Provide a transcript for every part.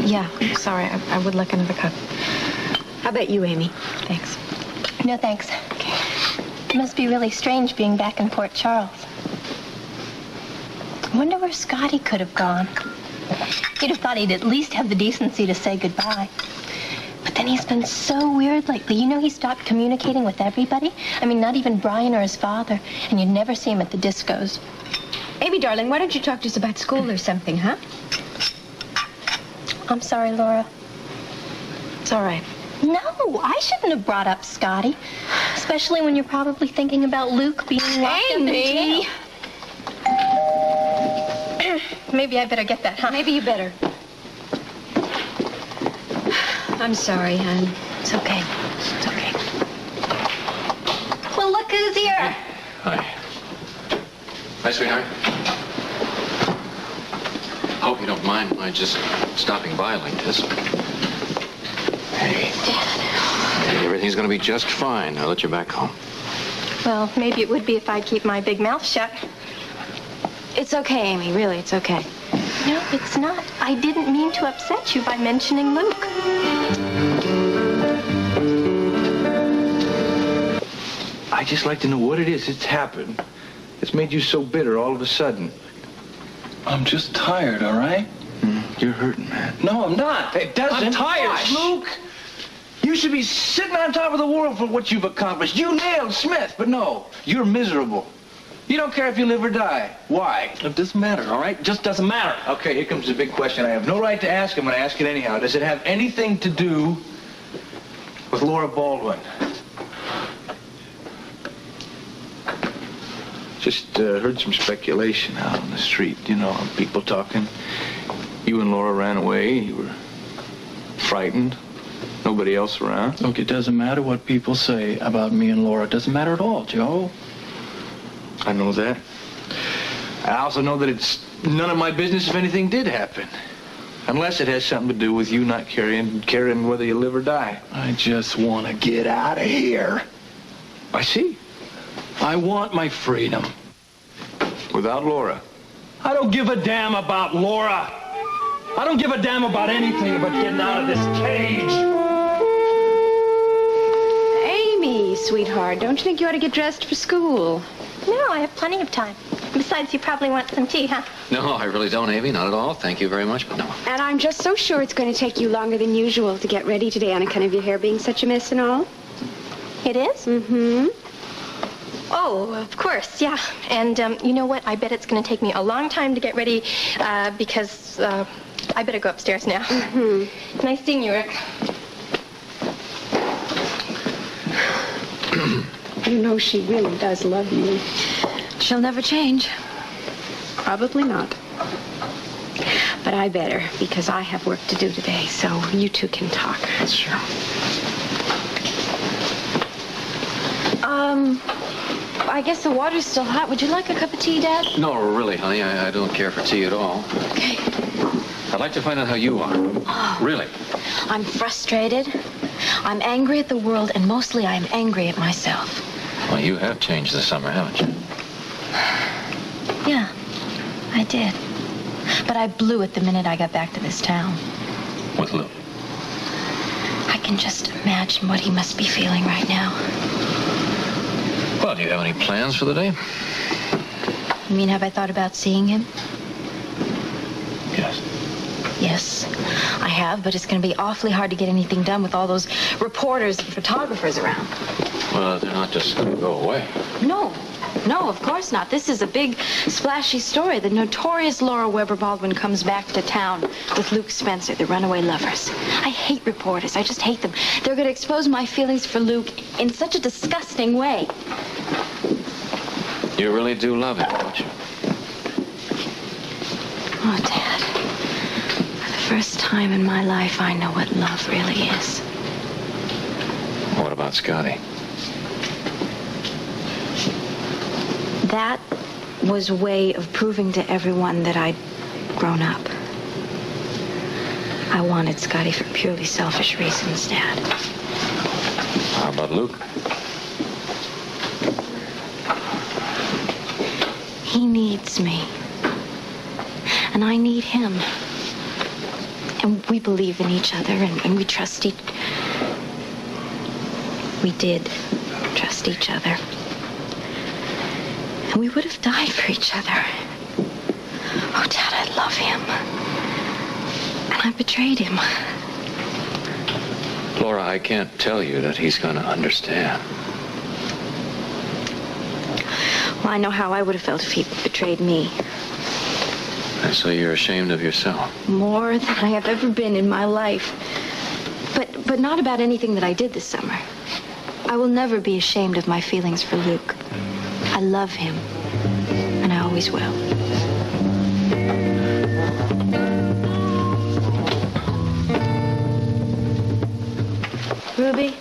Yeah, sorry. I would like another cup. How about you, Amy? Thanks. No, thanks. Okay. It must be really strange being back in Port Charles. I wonder where Scotty could have gone. You'd have thought he'd at least have the decency to say goodbye. But then he's been so weird lately. You know, he stopped communicating with everybody. I mean, not even Brian or his father. And you'd never see him at the discos. Amy, darling, why don't you talk to us about school or something, huh? I'm sorry, Laura. It's all right. No, I shouldn't have brought up Scotty. Especially when you're probably thinking about Luke being locked up in jail. Maybe I better get that, huh? Maybe you better. I'm sorry, hon. It's okay. It's okay. Well, look who's here. Hi. Hi, sweetheart. Hope you don't mind my just stopping by like this. Hey. Dad. Everything's gonna be just fine now that you're back home. Well, maybe it would be if I keep my big mouth shut. It's okay, Amy. Really, it's okay. No, it's not. I didn't mean to upset you by mentioning Luke. I'd just like to know what it is that's happened. It's made you so bitter all of a sudden. I'm just tired, all right? You're hurting, man. No, I'm not. It doesn't. I'm tired, Gosh. Luke. You should be sitting on top of the world for what you've accomplished. You nailed Smith, but no, you're miserable. You don't care if you live or die. Why? It doesn't matter, all right? It just doesn't matter. Okay, here comes the big question. I have no right to ask. I'm going to ask it anyhow. Does it have anything to do with Laura Baldwin? Just heard some speculation out on the street. You know, people talking. You and Laura ran away. You were frightened. Nobody else around. Look, it doesn't matter what people say about me and Laura. It doesn't matter at all, Joe. I know that. I also know that it's none of my business if anything did happen. Unless it has something to do with you not caring whether you live or die. I just want to get out of here. I see. I want my freedom. Without Laura. I don't give a damn about Laura. I don't give a damn about anything but getting out of this cage. Amy, sweetheart, don't you think you ought to get dressed for school? No, I have plenty of time. Besides, you probably want some tea, huh? No, I really don't, Amy. Not at all. Thank you very much, but no. And I'm just so sure it's going to take you longer than usual to get ready today on account of your hair being such a mess and all. It is? Mm-hmm. Oh, of course, yeah. And you know what? I bet it's going to take me a long time to get ready because I better go upstairs now. Mm-hmm. Nice seeing you, Rick. You know she really does love you. She'll never change. Probably not. But I better, because I have work to do today, so you two can talk. Sure. I guess the water's still hot. Would you like a cup of tea, Dad? No, really, honey. I don't care for tea at all. Okay. I'd like to find out how you are. Oh. Really? I'm frustrated. I'm angry at the world, and mostly I'm angry at myself. Well, you have changed this summer, haven't you? Yeah, I did. But I blew it the minute I got back to this town. With Lou? I can just imagine what he must be feeling right now. Well, do you have any plans for the day? You mean, have I thought about seeing him? Yes. Yes, I have, but it's going to be awfully hard to get anything done with all those reporters and photographers around. Well, they're not just going to go away. No, of course not. This is a big, splashy story. The notorious Laura Weber Baldwin comes back to town with Luke Spencer, the runaway lovers. I hate reporters. I just hate them. They're going to expose my feelings for Luke in such a disgusting way. You really do love him, don't you? Oh, Dad. For the first time in my life, I know what love really is. What about Scotty? That was a way of proving to everyone that I'd grown up. I wanted Scotty for purely selfish reasons, Dad. How about Luke? He needs me. And I need him. And we believe in each other, and we trust each... We did trust each other. And we would have died for each other. Oh, Dad, I love him. And I betrayed him. Laura, I can't tell you that he's going to understand. Well, I know how I would have felt if he betrayed me. And so you're ashamed of yourself. More than I have ever been in my life. But not about anything that I did this summer. I will never be ashamed of my feelings for Luke. I love him, and I always will. Ruby?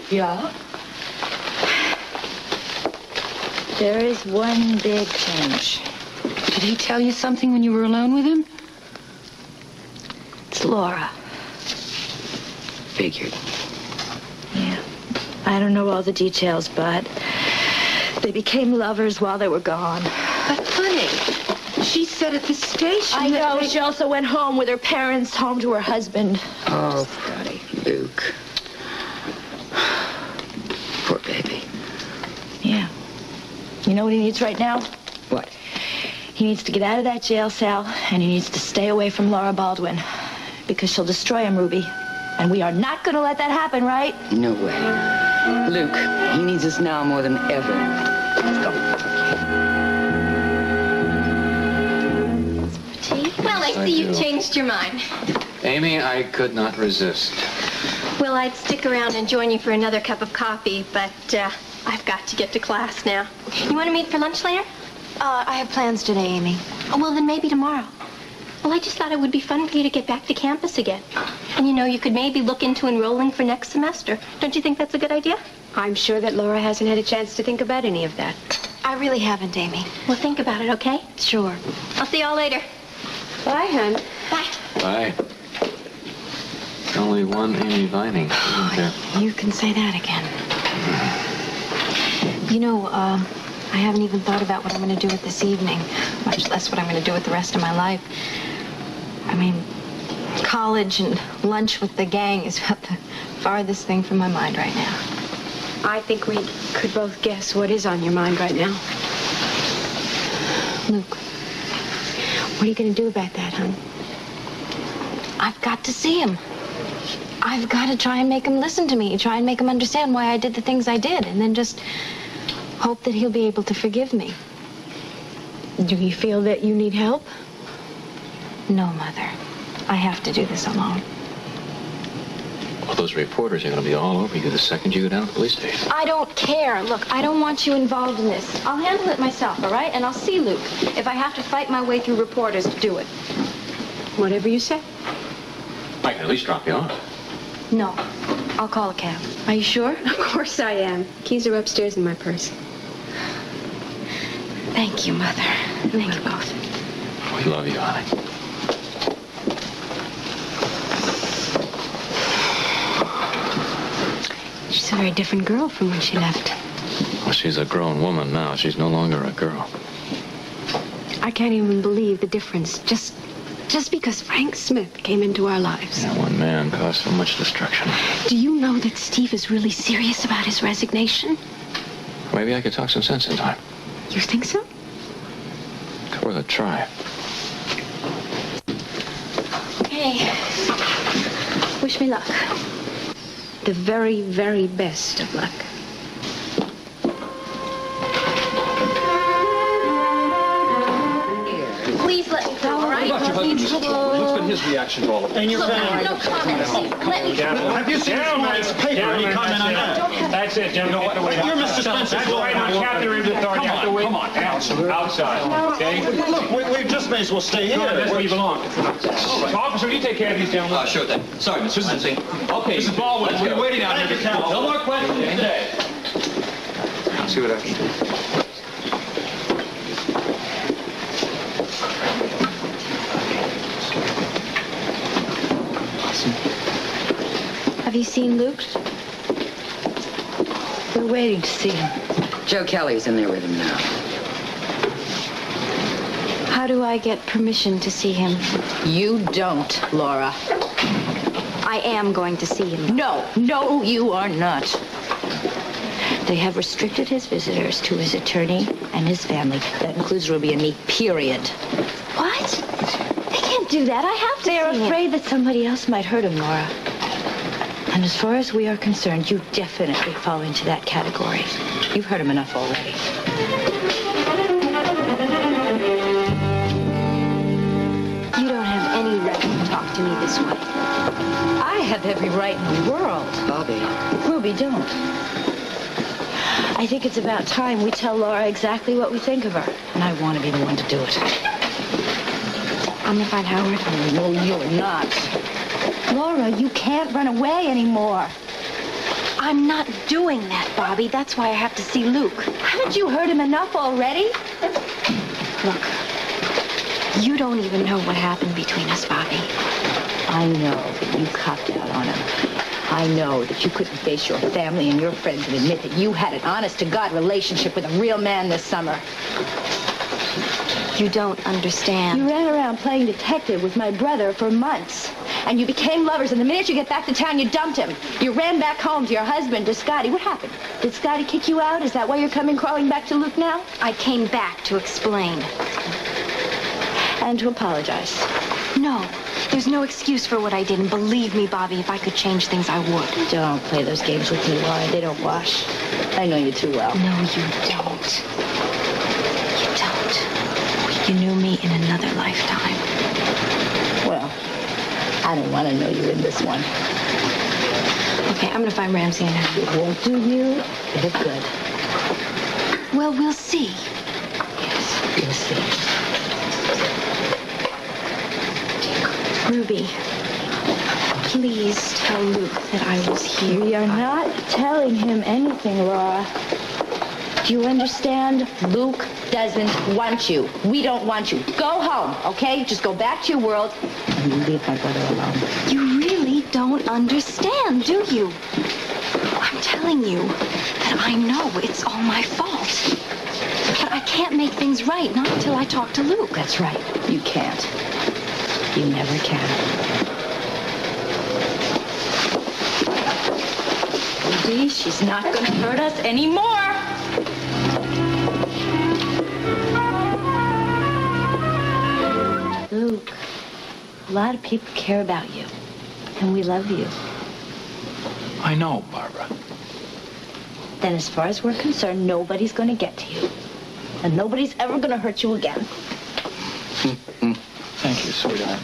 Yeah? There is one big change. Did he tell you something when you were alone with him? It's Laura. Figured. Yeah. I don't know all the details, but they became lovers while they were gone. But honey, she said at the station I know. that She also went home with her parents, home to her husband. Oh, Freddie. Luke. Poor baby. Yeah. You know what he needs right now? What? He needs to get out of that jail cell, and he needs to stay away from Laura Baldwin. Because she'll destroy him, Ruby. And we are not going to let that happen, right? No way. Luke, he needs us now more than ever. Let's go. Well, I see you've changed your mind. Amy, I could not resist. Well, I'd stick around and join you for another cup of coffee, but I've got to get to class now. You want to meet for lunch later? I have plans today, Amy. Oh, well, then maybe tomorrow. Well, I just thought it would be fun for you to get back to campus again. And, you know, you could maybe look into enrolling for next semester. Don't you think that's a good idea? I'm sure that Laura hasn't had a chance to think about any of that. I really haven't, Amy. Well, think about it, okay? Sure. I'll see y'all later. Bye, hon. Bye. Bye. Only one Amy Vining. You can say that again. You know, I haven't even thought about what I'm going to do with this evening, much less what I'm going to do with the rest of my life. I mean, college and lunch with the gang is about the farthest thing from my mind right now. I think we could both guess what is on your mind right now. Luke, what are you going to do about that, hon? I've got to see him. I've got to try and make him listen to me, try and make him understand why I did the things I did, and then just hope that he'll be able to forgive me. Do you feel that you need help? No, Mother. I have to do this alone. Well, those reporters are going to be all over you the second you go down to the police station. I don't care. Look, I don't want you involved in this. I'll handle it myself, all right? And I'll see Luke if I have to fight my way through reporters to do it. Whatever you say. I can at least drop you off. No. I'll call a cab. Are you sure? Of course I am. Keys are upstairs in my purse. Thank you, Mother. Thank you both. We love you, honey. She's a very different girl from when she left. Well, she's a grown woman now. She's no longer a girl. I can't even believe the difference. Just because Frank Smith came into our lives. Yeah, one man caused so much destruction. Do you know that Steve is really serious about his resignation? Maybe I could talk some sense into him. You think so? It's worth a try. Hey. Wish me luck. The very, very best of luck. Please let me go, all right? What's been his reaction to all of this? And your family. No comments. Let me Have you seen this morning's paper? Any comment on that? That's it, gentlemen. You're Mr. Spencer's That's right, lawyer. on captain's authority. Have to wait Come on. outside, okay? Look, we just may as well stay here. No, that's where you belong. Officer, will you take care of these gentlemen? Sure thing. Sorry, Mr. Spencer. Okay, Mrs. Baldwin, we're waiting out here. No more questions today. See what I can do. Have you seen Luke? We're waiting to see him. Joe Kelly's in there with him now. How do I get permission to see him? You don't, Laura. I am going to see him. No, you are not. They have restricted his visitors to his attorney and his family. That includes Ruby and me, period. What? They can't do that. I have to They're see him. afraid that somebody else might hurt him, Laura. And as far as we are concerned, you definitely fall into that category. You've hurt him enough already. You don't have any right to talk to me this way. I have every right in the world. Bobby. Ruby, don't. I think it's about time we tell Laura exactly what we think of her. And I want to be the one to do it. I'm gonna find Howard. No, you're not. Laura, you can't run away anymore. I'm not doing that, Bobby. That's why I have to see Luke. Haven't you heard him enough already? Look, you don't even know what happened between us, Bobby. I know that you copped out on him. I know that you couldn't face your family and your friends and admit that you had an honest-to-God relationship with a real man this summer. You don't understand. You ran around playing detective with my brother for months. And you became lovers, and the minute you get back to town, you dumped him. You ran back home to your husband, to Scotty. What happened? Did Scotty kick you out? Is that why you're coming crawling back to Luke now? I came back to explain. And to apologize. No, there's no excuse for what I did. And believe me, Bobby, if I could change things, I would. Don't play those games with me, Laura. They don't wash. I know you too well. No, you don't. You don't. You knew me in another lifetime. Well, I don't want to know you in this one. Okay, I'm gonna find Ramsey and Howard. It won't do you a bit of good. Well, we'll see. Yes, you'll see. Ruby, please tell Luke that I was here. We are not telling him anything, Laura. Do you understand? Luke doesn't want you. We don't want you. Go home, okay? Just go back to your world and leave my brother alone. You really don't understand, do you? I'm telling you that I know it's all my fault. But I can't make things right, not until I talk to Luke. That's right. You can't. You never can. Ruby, she's not going to hurt us anymore. Luke, a lot of people care about you, and we love you. I know, Barbara. Then as far as we're concerned, nobody's going to get to you. And nobody's ever going to hurt you again. Thank you, sweetheart.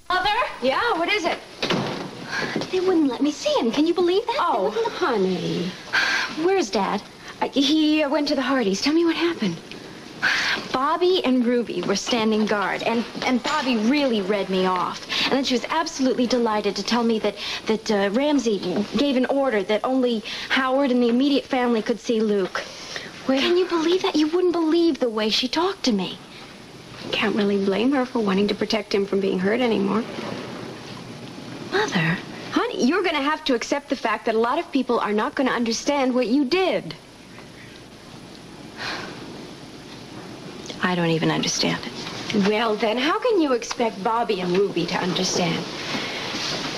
Mother? Yeah, what is it? They wouldn't let me see him. Can you believe that? Oh, honey. Where's Dad? He went to the Hardys. Tell me what happened. Bobby and Ruby were standing guard, and Bobby really read me off. And then she was absolutely delighted to tell me that Ramsey gave an order that only Howard and the immediate family could see Luke. Well, Can you believe that? You wouldn't believe the way she talked to me. can't really blame her for wanting to protect him from being hurt anymore. Mother? Honey, you're going to have to accept the fact that a lot of people are not going to understand what you did. I don't even understand it. Well, then, how can you expect Bobby and Ruby to understand?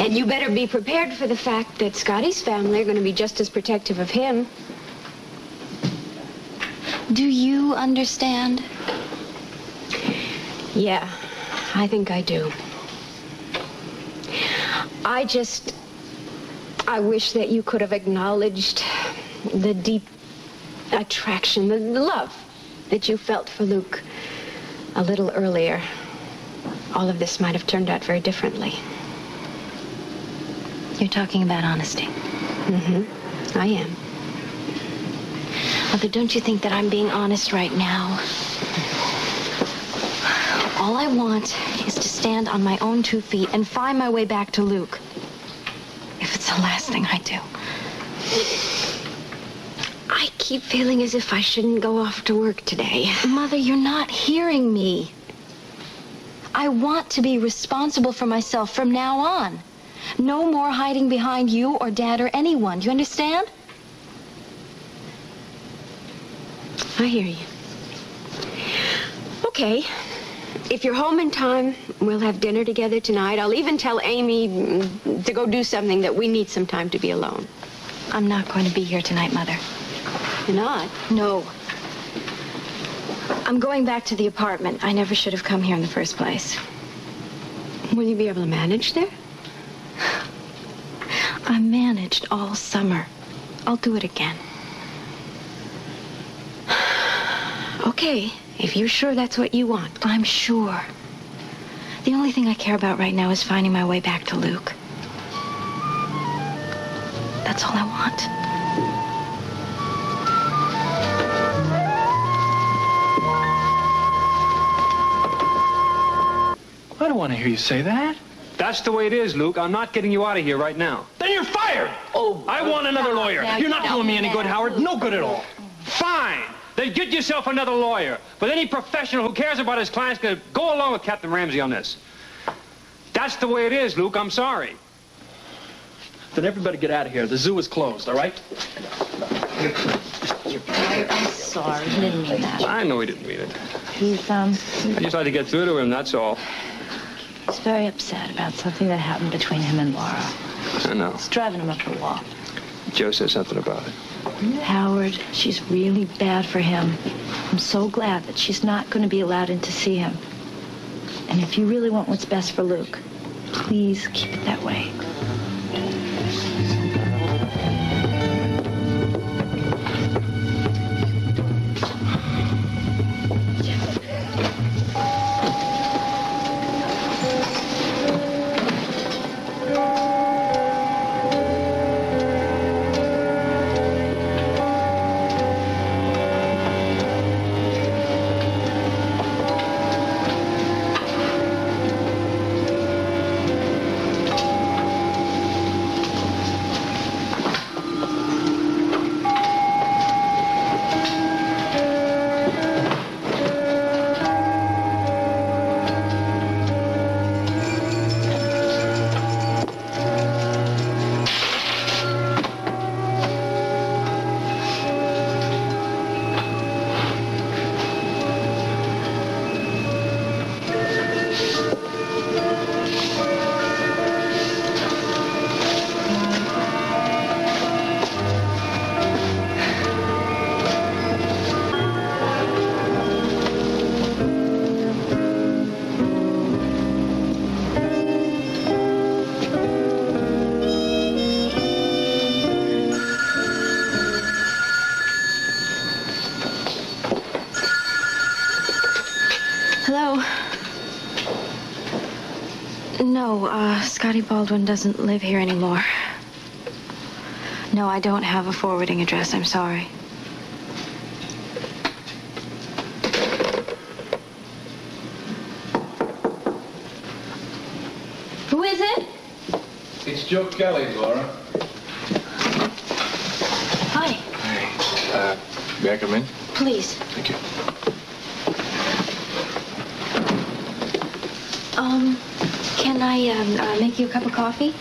And you better be prepared for the fact that Scotty's family are going to be just as protective of him. Do you understand? Yeah, I think I do. I wish that you could have acknowledged the deep attraction, the love that you felt for Luke a little earlier. All of this might have turned out very differently. You're talking about honesty. Mm-hmm. I am. Mother, don't you think that I'm being honest right now? All I want is to stand on my own 2 feet and find my way back to Luke. If it's the last thing I do. I keep feeling as if I shouldn't go off to work today. Mother, you're not hearing me. I want to be responsible for myself from now on. No more hiding behind you or Dad or anyone. Do you understand? I hear you. Okay. If you're home in time, we'll have dinner together tonight. I'll even tell Amy to go do something that we need some time to be alone. I'm not going to be here tonight, Mother. You're not? No. I'm going back to the apartment. I never should have come here in the first place. Will you be able to manage there? I managed all summer. I'll do it again. Okay, if you're sure that's what you want. I'm sure. The only thing I care about right now is finding my way back to Luke. That's all I want. I don't want to hear you say that. That's the way it is, Luke. I'm not getting you out of here right now. Then you're fired. Oh, I want another lawyer. You're not doing me any good, Howard. No good at all. Fine. Then get yourself another lawyer. But any professional who cares about his client's going to go along with Captain Ramsey on this. That's the way it is, Luke. I'm sorry. Then everybody get out of here. The zoo is closed, all right? I'm sorry. He didn't mean that. I know he didn't mean it. He's I just had to get through to him, that's all. he's very upset about something that happened between him and Laura. I know. It's driving him up the wall. Joe said something about it. Howard, she's really bad for him. I'm so glad that she's not going to be allowed in to see him. And if you really want what's best for Luke, please keep it that way. Scotty Baldwin doesn't live here anymore. No, I don't have a forwarding address. I'm sorry. Who is it? It's Joe Kelly, Laura. Hi. Hey, may I come in? Please. Thank you. Can I make you a cup of coffee?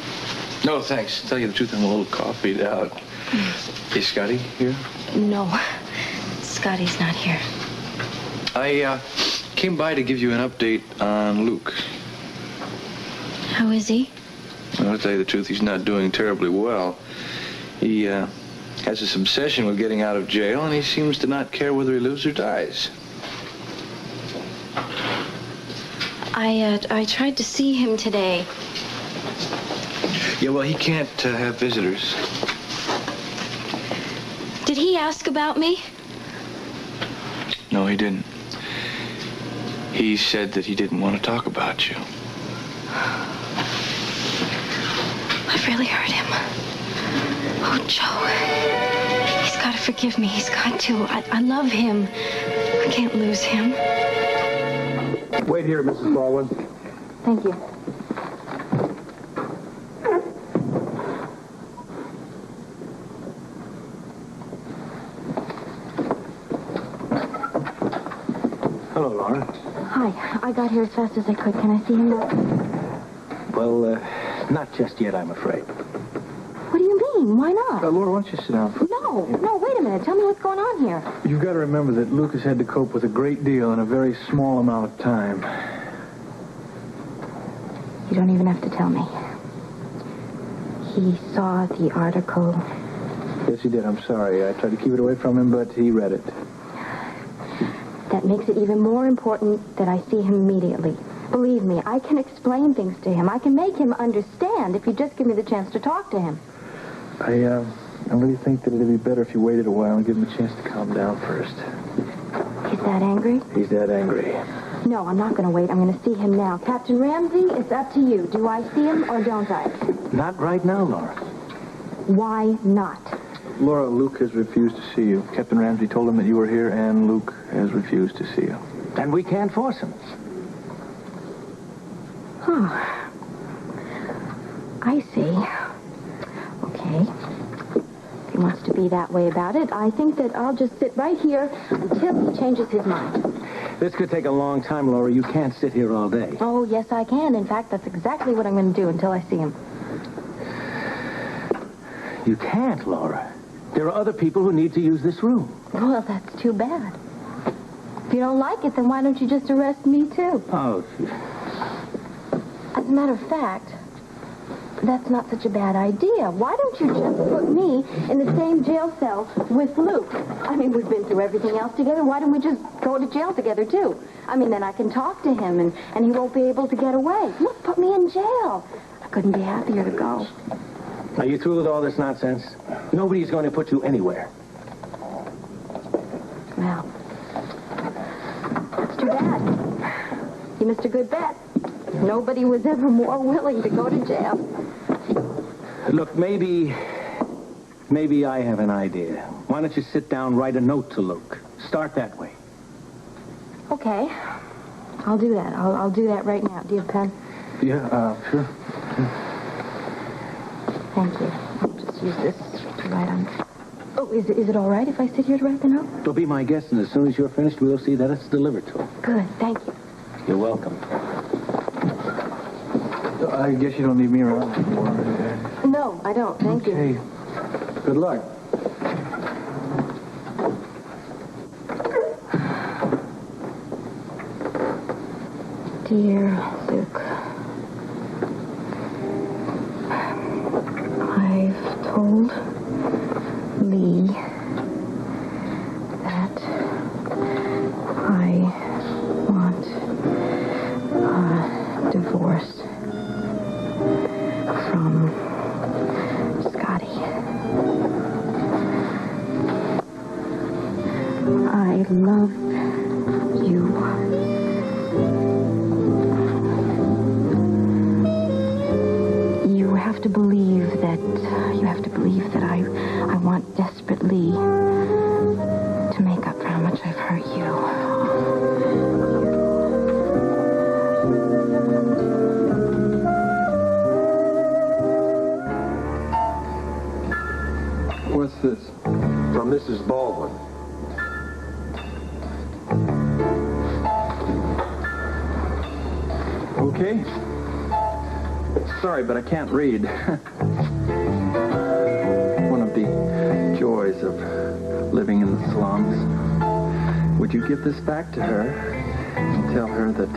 No, thanks. To tell you the truth, I'm a little coffeeed out. Is Scotty here? No. Scotty's not here. I came by to give you an update on Luke. How is he? Well, to tell you the truth, he's not doing terribly well. He has this obsession with getting out of jail, and he seems to not care whether he lives or dies. I tried to see him today. Yeah, well, he can't have visitors. Did he ask about me? No, he didn't. He said that he didn't want to talk about you. I've really hurt him. Oh, Joe. He's got to forgive me. He's got to. I love him. I can't lose him. Wait here, Mrs. Baldwin. Thank you. Hello, Laura. Hi. I got here as fast as I could. Can I see him now? Well, not just yet, I'm afraid. What do you mean? Why not? Laura, why don't you sit down for... No, wait a a minute. Tell me what's going on here. You've got to remember that Lucas had to cope with a great deal in a very small amount of time. You don't even have to tell me. He saw the article. Yes, he did. I'm sorry. I tried to keep it away from him, but he read it. That makes it even more important that I see him immediately. Believe me, I can explain things to him. I can make him understand if you just give me the chance to talk to him. I really think that it'd be better if you waited a while and give him a chance to calm down first. He's that angry? He's that angry. No, I'm not going to wait. I'm going to see him now. Captain Ramsey, it's up to you. Do I see him or don't I? Not right now, Laura. Why not? Laura, Luke has refused to see you. Captain Ramsey told him that you were here, and Luke has refused to see you. And we can't force him. Oh. I see. Okay. If he wants to be that way about it, I think that I'll just sit right here until he changes his mind. This could take a long time, Laura. You can't sit here all day. Oh, yes, I can. In fact, that's exactly what I'm going to do until I see him. You can't, Laura. There are other people who need to use this room. Well, that's too bad. If you don't like it, then why don't you just arrest me, too? Oh, As a matter of fact, that's not such a bad idea. Why don't you just put me in the same jail cell with Luke? I mean, we've been through everything else together. Why don't we just go to jail together, too? I mean, then I can talk to him, and he won't be able to get away. Look, put me in jail. I couldn't be happier to go. Are you through with all this nonsense? Nobody's going to put you anywhere. Well, that's too bad. You missed a good bet. Nobody was ever more willing to go to jail. Look, maybe I have an idea. Why don't you sit down, write a note to Luke? Start that way. Okay. I'll do that. I'll do that right now. Do you have a pen? Yeah, sure. Thank you. I'll just use this to write on. Oh, is it all right if I sit here to write the note? You'll be my guest, and as soon as you're finished, we'll see that it's delivered to him. Good. Thank you. You're welcome. I guess you don't need me around anymore. No, I don't. Thank you. Hey, good luck. Dear Luke, I've told Lee that I want a divorce from Scotty. I love you. You have to believe that I want desperately to make up for how much I've hurt you. What's this? From Mrs. Baldwin. Okay. Sorry, but I can't read. One of the joys of living in the slums. Would you give this back to her and tell her that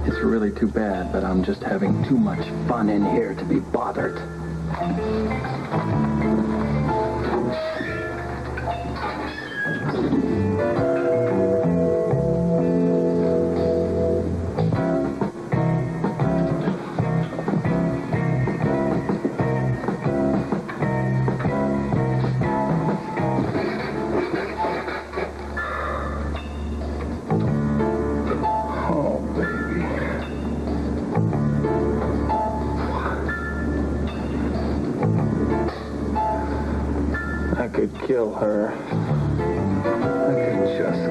it's really too bad, but I'm just having too much fun in here to be bothered? Kill her. I could just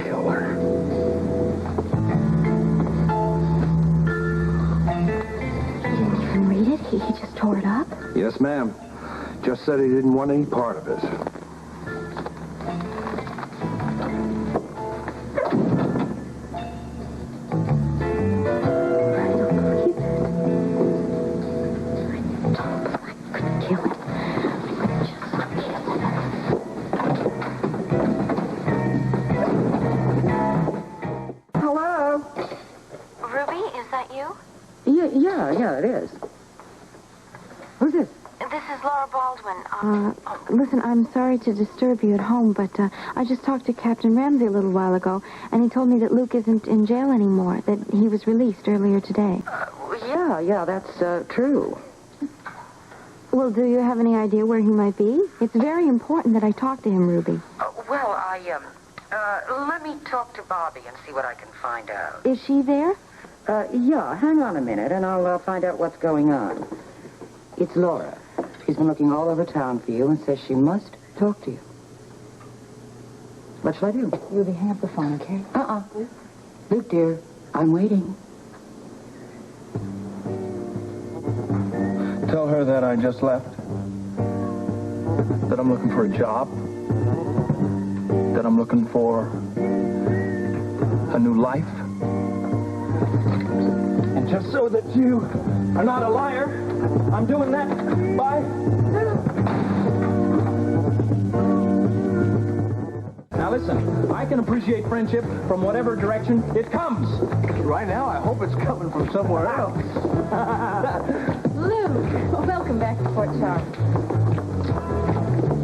kill her. He didn't even read it? He just tore it up? Yes, ma'am. Just said he didn't want any part of it. Yeah, it is. Who's this? This is Laura Baldwin. Listen, I'm sorry to disturb you at home, but I just talked to Captain Ramsey a little while ago, and he told me that Luke isn't in jail anymore, that he was released earlier today. Yeah, that's true. Well, do you have any idea where he might be? It's very important that I talk to him, Ruby. Let me talk to Bobby and see what I can find out. Is she there? Yeah, hang on a minute, and I'll find out what's going on. It's Laura. She's been looking all over town for you and says she must talk to you. What shall I do? Ruby, hang up the phone, okay? Luke, dear, I'm waiting. Tell her that I just left. That I'm looking for a job. That I'm looking for a new life. And just so that you are not a liar, I'm doing that. Bye. Now listen, I can appreciate friendship from whatever direction it comes. Right now, I hope it's coming from somewhere else. Luke, welcome back to Fort Charles.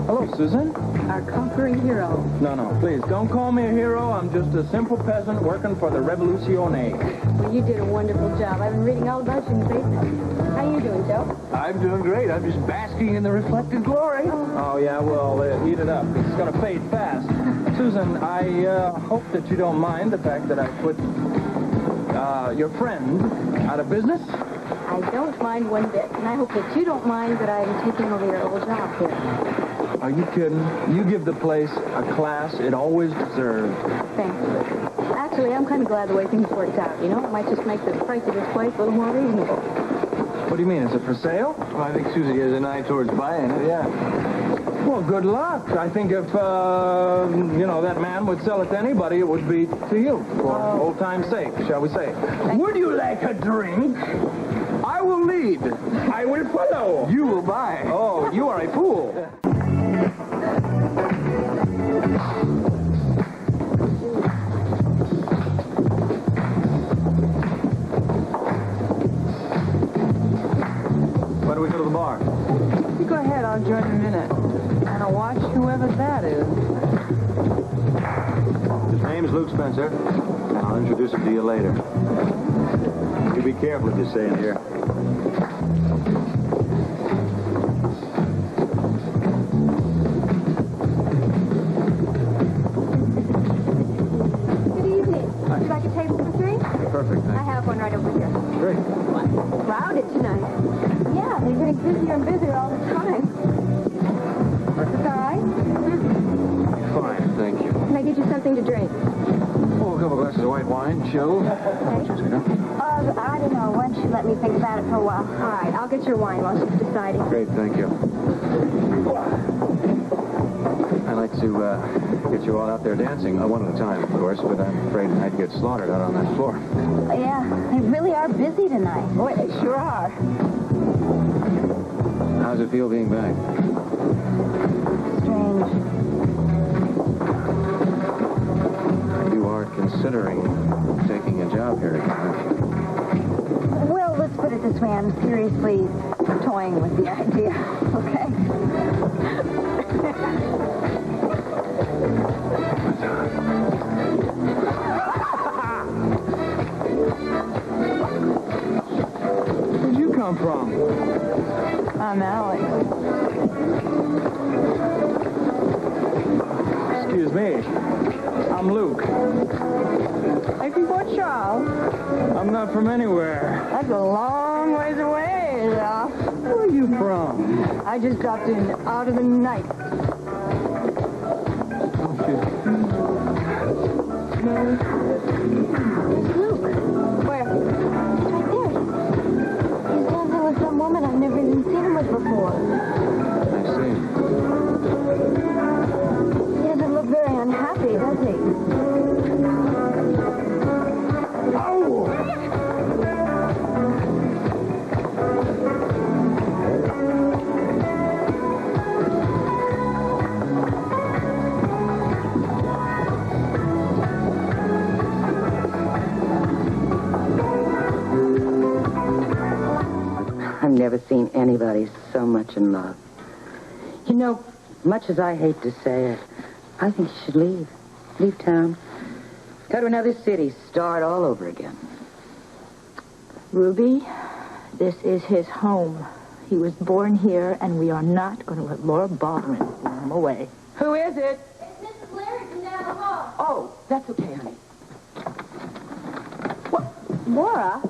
Hello, Susan. Our conquering hero. No, please, don't call me a hero. I'm just a simple peasant working for the Revolucione. Well, you did a wonderful job. I've been reading all about you in the paper. How you doing, Joe? I'm doing great. I'm just basking in the reflected glory. Oh, yeah, well, eat it up. It's going to fade fast. Susan, I hope that you don't mind the fact that I put your friend out of business. I don't mind one bit, and I hope that you don't mind that I'm taking over your old job here. Are you kidding? You give the place a class it always deserved. Thanks, Luke. Actually, I'm kind of glad the way things worked out, you know? It might just make the price of this place a little more reasonable. What do you mean? Is it for sale? Well, I think Susie has an eye towards buying it. Yeah. Well, good luck. I think if, that man would sell it to anybody, it would be to you, for old time's sake, shall we say. Would you like a drink? I will lead. I will follow. You will buy. Oh, you are a fool. Why do we go to the bar? You go ahead, I'll join in a minute. And I'll watch whoever that is. His name's Luke Spencer. I'll introduce him to you later. You be careful what you say in here. Good evening. Would you like a table for three? Perfect, I have one right over here. Great. Crowded tonight. Yeah, they're getting busier and busier all the time. Is that all right? Fine, thank you. Can I get you something to drink? Oh, a couple glasses of white wine, chilled. I don't know. Why don't you let me think about it for a while? All right, I'll get your wine while she's deciding. Great, thank you. I'd like to get you all out there dancing, one at a time, of course, but I'm afraid I'd get slaughtered out on that floor. Yeah, they really are busy tonight. Boy, they sure are. How's it feel being back? Strange. You are considering taking a job here again, aren't you? Well, let's put it this way. I'm seriously toying with the idea, okay? Where'd you come from? I'm Alex. Excuse me. I'm Luke. Hey, from Fort Charles. I'm not from anywhere. That's a long ways away, Where are you from? I just dropped in out of the night. Luke, where? It's right there. He's dancing with some woman I've never even seen him with before. I see. He doesn't look very unhappy, does he? never seen anybody so much in love. You know, much as I hate to say it, I think you should leave. Leave town. Go to another city. Start all over again. Ruby, this is his home. He was born here, and we are not going to let Laura Baldwin steal him away. Who is it? It's Mrs. Larry from down the hall. Oh, that's okay, honey. Laura?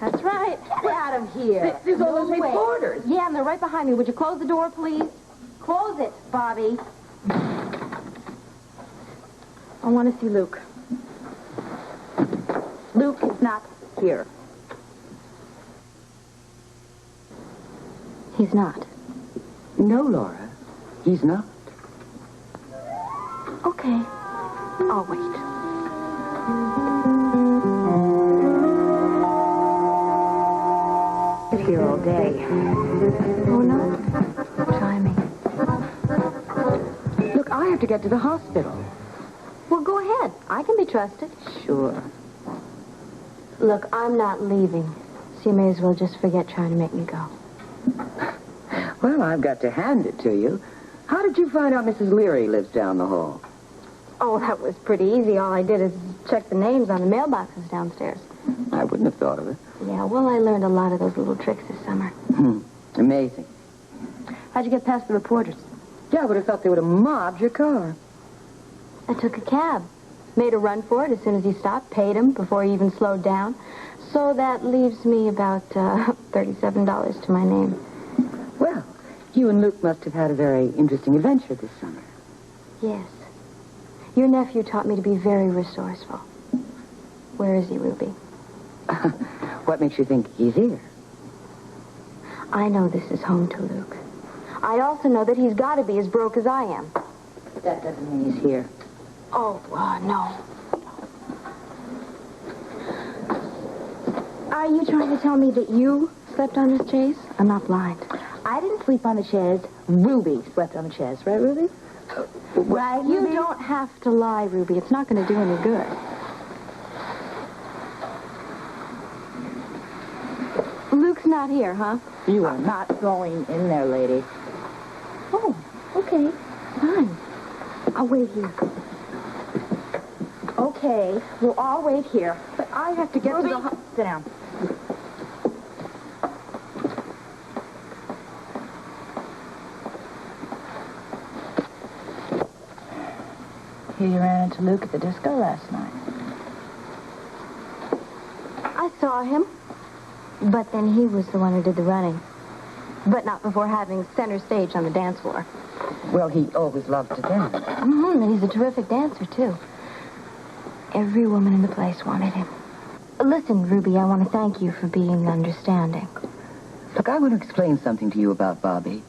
That's right. Get out of here. There's all those reporters. Yeah, and they're right behind me. Would you close the door, please? Close it, Bobby. I want to see Luke. Luke is not here. He's not. No, Laura. He's not. Okay. I'll wait. He's here all day. Oh, no. Try me. Look, I have to get to the hospital. Well, go ahead. I can be trusted. Sure. Look, I'm not leaving, so you may as well just forget trying to make me go. Well, I've got to hand it to you. How did you find out Mrs. Leary lives down the hall? Oh, that was pretty easy. All I did is check the names on the mailboxes downstairs. I wouldn't have thought of it. Yeah, well, I learned a lot of those little tricks this summer. Amazing. How'd you get past the reporters? Yeah, I would have thought they would have mobbed your car. I took a cab. Made a run for it as soon as he stopped. Paid him before he even slowed down. So that leaves me about $37 to my name. Well, you and Luke must have had a very interesting adventure this summer. Yes. Your nephew taught me to be very resourceful. Where is he, Ruby? What makes you think he's here? I know this is home to Luke. I also know that he's got to be as broke as I am. That doesn't mean he's here. Oh, no. Are you trying to tell me that you slept on this chaise? I'm not blind. I didn't sleep on the chaise. Ruby slept on the chaise, right, Ruby? Right, you don't have to lie, Ruby. It's not going to do any good. Luke's not here, huh? You are not going in there, lady. Oh, okay. Fine. I'll wait here. Okay, we'll all wait here. But I have to get Ruby, to the... sit down. Here you ran into Luke at the disco last night. I saw him. But then he was the one who did the running. But not before having center stage on the dance floor. Well, he always loved to dance. And he's a terrific dancer, too. Every woman in the place wanted him. Listen, Ruby, I want to thank you for being understanding. Look, I want to explain something to you about Bobby.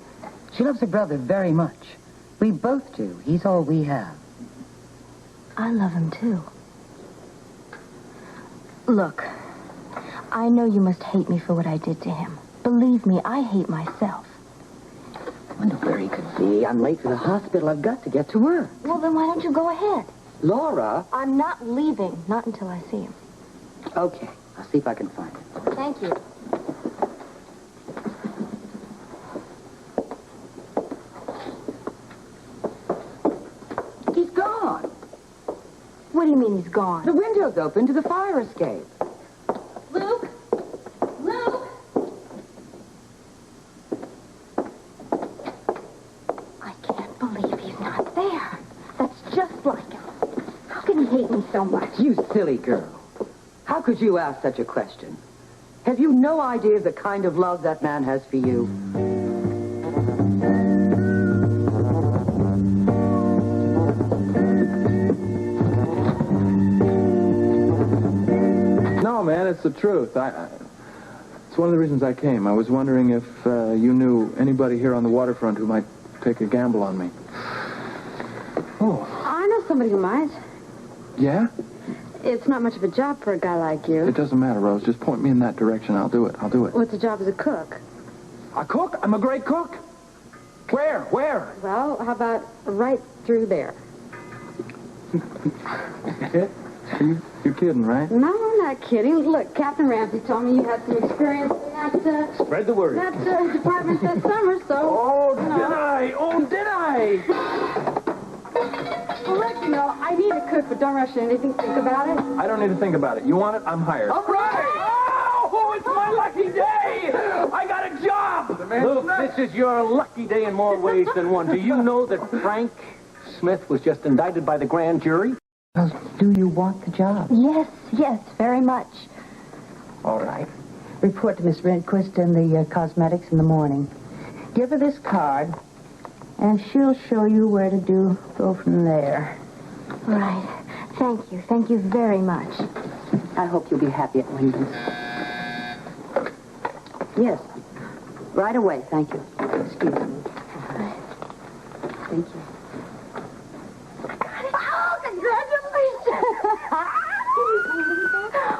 She loves her brother very much. We both do. He's all we have. I love him, too. Look, I know you must hate me for what I did to him. Believe me, I hate myself. I wonder where he could be. I'm late for the hospital. I've got to get to work. Well, then why don't you go ahead? Laura? I'm not leaving. Not until I see him. Okay. I'll see if I can find him. Thank you. He's gone. What do you mean he's gone? The window's open to the fire escape. Luke? Luke? I can't believe he's not there. That's just like him. How can he hate me so much? You silly girl. How could you ask such a question? Have you no idea of the kind of love that man has for you? No, man, it's the truth. It's one of the reasons I came. I was wondering if you knew anybody here on the waterfront who might take a gamble on me. Oh. I know somebody who might. Yeah? It's not much of a job for a guy like you. It doesn't matter, Rose. Just point me in that direction. I'll do it. What's the job as a cook? A cook? I'm a great cook. Where? Well, how about right through there? You're kidding, right? No, not kidding. Look, Captain Ramsey told me you had some experience in that, Spread the word. that department this summer, so... Oh, did I? Oh, did I? Well, look, you know, I need a cook, but don't rush into anything. Think about it. I don't need to think about it. You want it? I'm hired. All right! Oh, it's my lucky day! I got a job! Luke, this is your lucky day in more ways than one. Do you know that Frank Smith was just indicted by the grand jury? Well, do you want the job? Yes, very much. All right. Report to Miss Redquist in the cosmetics in the morning. Give her this card, and she'll show you where to go from there. Right. Thank you. Thank you very much. I hope you'll be happy at Wyndham's. Yes. Right away, thank you. Excuse me. Thank you. Oh, congratulations!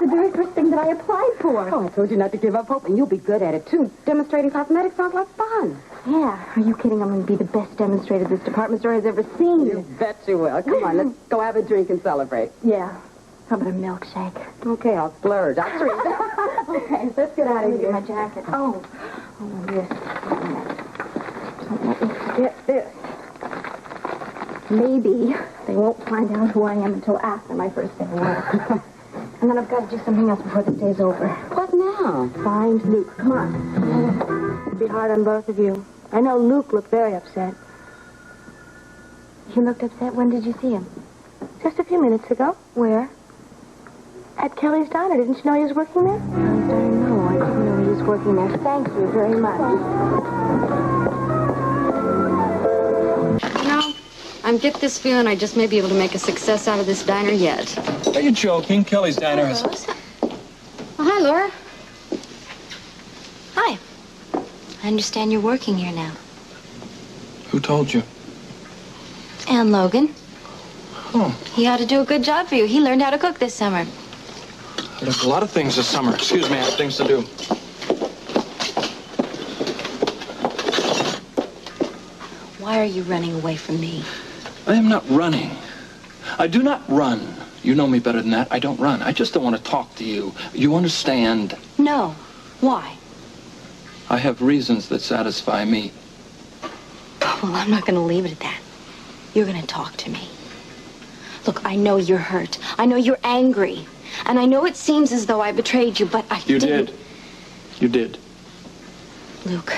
The very first thing that I applied for. Oh, I told you not to give up hope, and you'll be good at it, too. Demonstrating cosmetics sounds like fun. Yeah. Are you kidding? I'm going to be the best demonstrator this department store has ever seen. You bet you will. Come on, let's go have a drink and celebrate. Yeah. How about a milkshake? Okay, I'll splurge. I'll treat. Okay, let's get out of here. Get my jacket. Oh, yes. Don't let me forget this. Maybe they won't find out who I am until after my first day of work. And then I've got to do something else before the day's over. What now? Find Luke. Come on. It'll be hard on both of you. I know Luke looked very upset. He looked upset? When did you see him? Just a few minutes ago. Where? At Kelly's Diner. Didn't you know he was working there? No, I didn't know he was working there. Thank you very much. You know, I get this feeling I just may be able to make a success out of this diner yet. Are you joking? Kelly's Diner has... Oh, hi, Laura. Hi. I understand you're working here now. Who told you? And Logan. Oh. He ought to do a good job for you. He learned how to cook this summer. I did a lot of things this summer. Excuse me, I have things to do. Why are you running away from me? I am not running. I do not run. You know me better than that. I don't run. I just don't want to talk to you. You understand? No. Why? I have reasons that satisfy me. Well, I'm not going to leave it at that. You're going to talk to me. Look, I know you're hurt. I know you're angry. And I know it seems as though I betrayed you, but I didn't. You did. You did. Luke,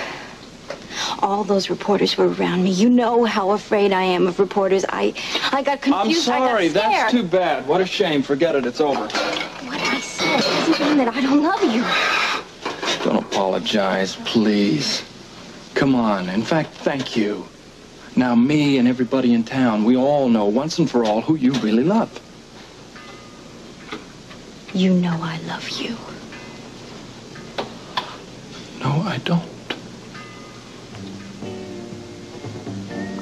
all those reporters were around me. You know how afraid I am of reporters. I got confused. I'm sorry. I got scared. That's too bad. What a shame. Forget it. It's over. What I said doesn't mean that I don't love you. Don't apologize, please. Come on. In fact, thank you. Now, me and everybody in town, we all know once and for all who you really love. You know I love you. No, I don't.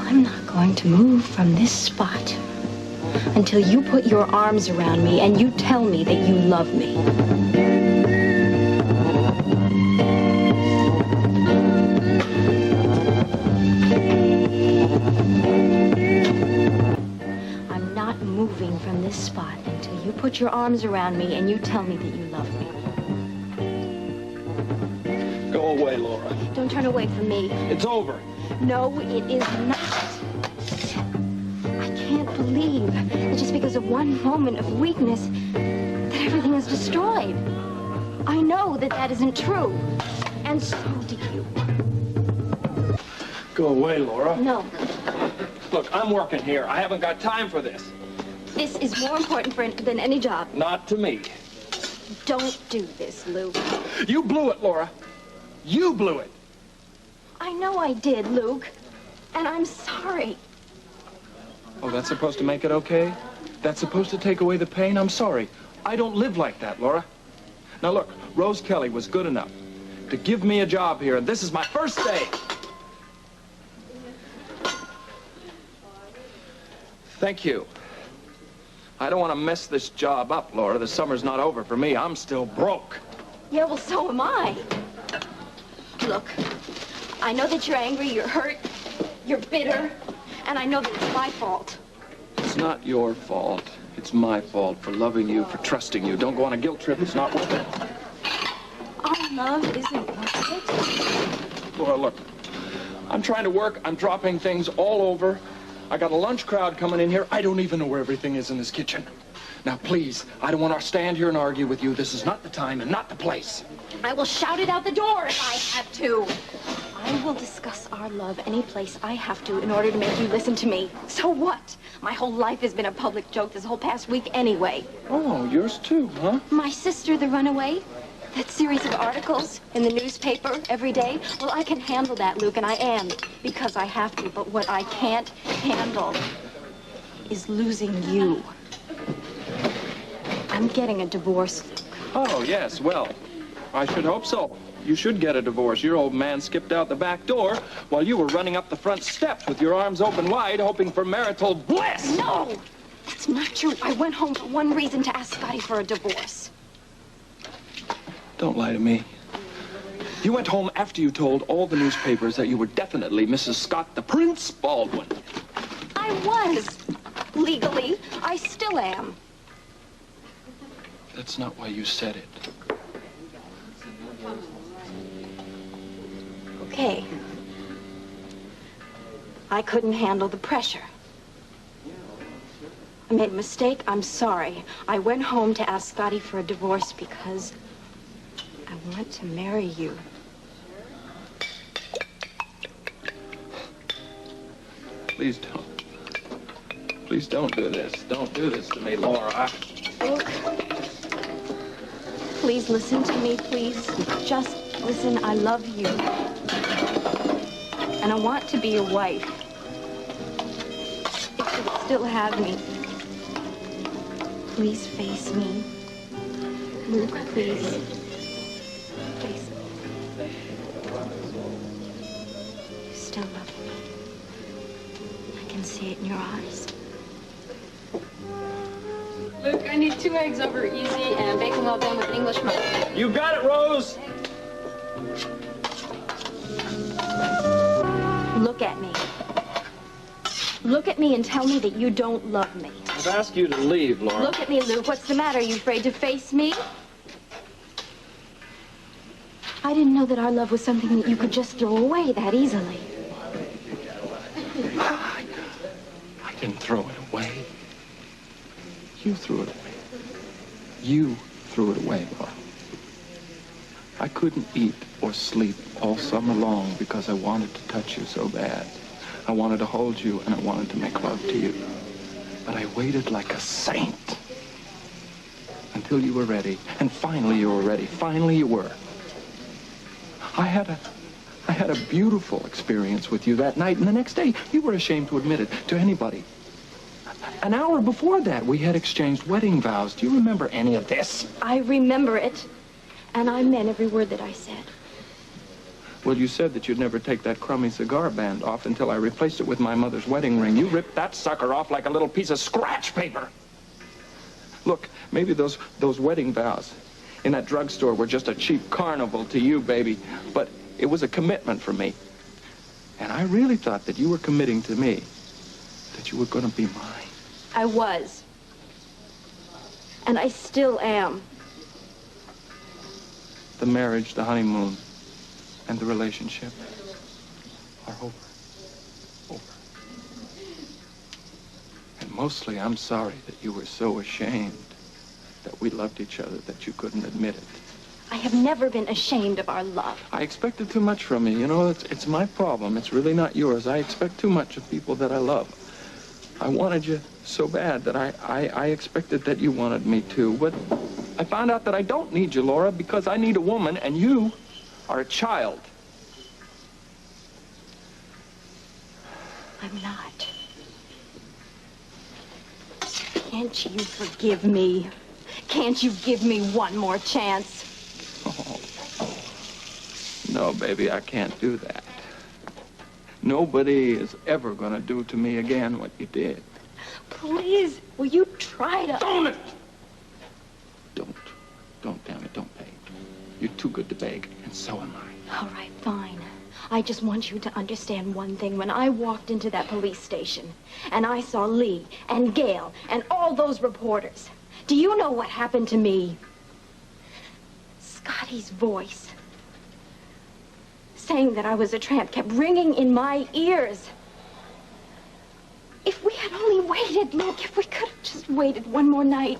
I'm not going to move from this spot until you put your arms around me and you tell me that you love me. I'm not moving from this spot until you put your arms around me and you tell me that you love me. Go away, Laura. Don't turn away from me. It's over. No, it is not. I can't believe that just because of one moment of weakness, that everything is destroyed. I know that that isn't true. And so do you. Go away, Laura. No. Look, I'm working here. I haven't got time for this. This is more important than any job. Not to me. Don't do this, Luke. You blew it, Laura. You blew it. I know I did, Luke. And I'm sorry. Oh, that's supposed to make it okay? That's supposed to take away the pain? I'm sorry. I don't live like that, Laura. Now, look, Rose Kelly was good enough to give me a job here, and this is my first day. Thank you. I don't want to mess this job up, Laura. The summer's not over for me. I'm still broke. Yeah, well, so am I. Look, I know that you're angry, you're hurt, you're bitter, and I know that it's my fault. It's not your fault. It's my fault for loving you, for trusting you. Don't go on a guilt trip. It's not worth it. Our love isn't worth it. Laura, look. I'm trying to work. I'm dropping things all over. I got a lunch crowd coming in here. I don't even know where everything is in this kitchen. Now, please, I don't want to stand here and argue with you. This is not the time and not the place. I will shout it out the door if I have to. I will discuss our love any place I have to in order to make you listen to me. So what? My whole life has been a public joke this whole past week anyway. Oh, yours too, huh? My sister, the runaway? That series of articles in the newspaper every day? Well, I can handle that, Luke, and I am, because I have to. But what I can't handle is losing you. I'm getting a divorce, Luke. Oh, yes, well, I should hope so. You should get a divorce. Your old man skipped out the back door while you were running up the front steps with your arms open wide, hoping for marital bliss. No, that's not true. I went home for one reason, to ask Scotty for a divorce. Don't lie to me. You went home after you told all the newspapers that you were definitely Mrs. Scott, the Prince Baldwin. I was. Legally, I still am. That's not why you said it. Okay. I couldn't handle the pressure. I made a mistake. I'm sorry. I went home to ask Scotty for a divorce because I want to marry you. Please don't. Please don't do this. Don't do this to me, Laura. Look. Please listen to me, please. Just listen. I love you. And I want to be your wife. If you would still have me. Please face me. Luke, please. Face me. You still love me. I can see it in your eyes. Luke, I need 2 eggs over easy and bacon well done with an English muffin. You got it, Rose. Look at me. Look at me and tell me that you don't love me. I've asked you to leave, Laura. Look at me, Luke. What's the matter? Are you afraid to face me? I didn't know that our love was something that you could just throw away that easily. I didn't throw it away. You threw it away. You threw it away, Laura. I couldn't eat or sleep all summer long because I wanted to touch you so bad. I wanted to hold you and I wanted to make love to you. But I waited like a saint until you were ready. And finally you were ready. Finally you were. I had a beautiful experience with you that night, and the next day you were ashamed to admit it to anybody. An hour before that, we had exchanged wedding vows. Do you remember any of this? I remember it, and I meant every word that I said. Well, you said that you'd never take that crummy cigar band off until I replaced it with my mother's wedding ring. You ripped that sucker off like a little piece of scratch paper. Look, maybe those wedding vows in that drugstore were just a cheap carnival to you, baby, but it was a commitment for me. And I really thought that you were committing to me, that you were going to be mine. I was. And I still am. The marriage, the honeymoon, and the relationship are over. Over. And mostly I'm sorry that you were so ashamed that we loved each other that you couldn't admit it. I have never been ashamed of our love. I expected too much from you. You know, it's my problem. It's really not yours. I expect too much of people that I love. I wanted you so bad that I expected that you wanted me too. But I found out that I don't need you, Laura, because I need a woman, and you are a child. I'm not. Can't you forgive me? Can't you give me one more chance? Oh. No, baby, I can't do that. Nobody is ever going to do to me again what you did. Please, will you try to... Don't! Don't, damn it, don't beg. You're too good to beg, and so am I. All right, fine. I just want you to understand one thing. When I walked into that police station and I saw Lee and Gail and all those reporters, do you know what happened to me? Scotty's voice saying that I was a tramp kept ringing in my ears. If we had only waited, Luke, if we could have just waited one more night.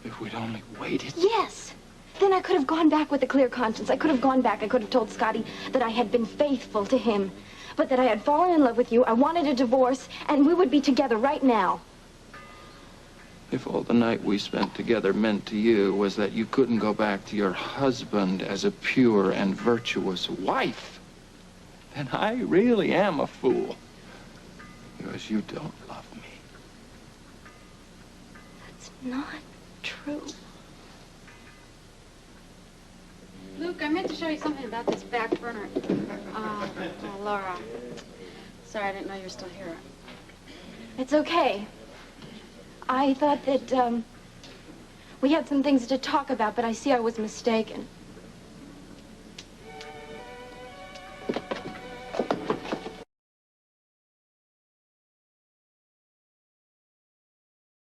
If we'd only waited. Yes. Then I could have gone back with a clear conscience. I could have gone back. I could have told Scotty that I had been faithful to him, but that I had fallen in love with you. I wanted a divorce, and we would be together right now. If all the night we spent together meant to you was that you couldn't go back to your husband as a pure and virtuous wife, then I really am a fool. Because you don't love me. That's not true. Luke, I meant to show you something about this back burner. Laura. Sorry, I didn't know you were still here. It's okay. I thought that, we had some things to talk about, but I see I was mistaken.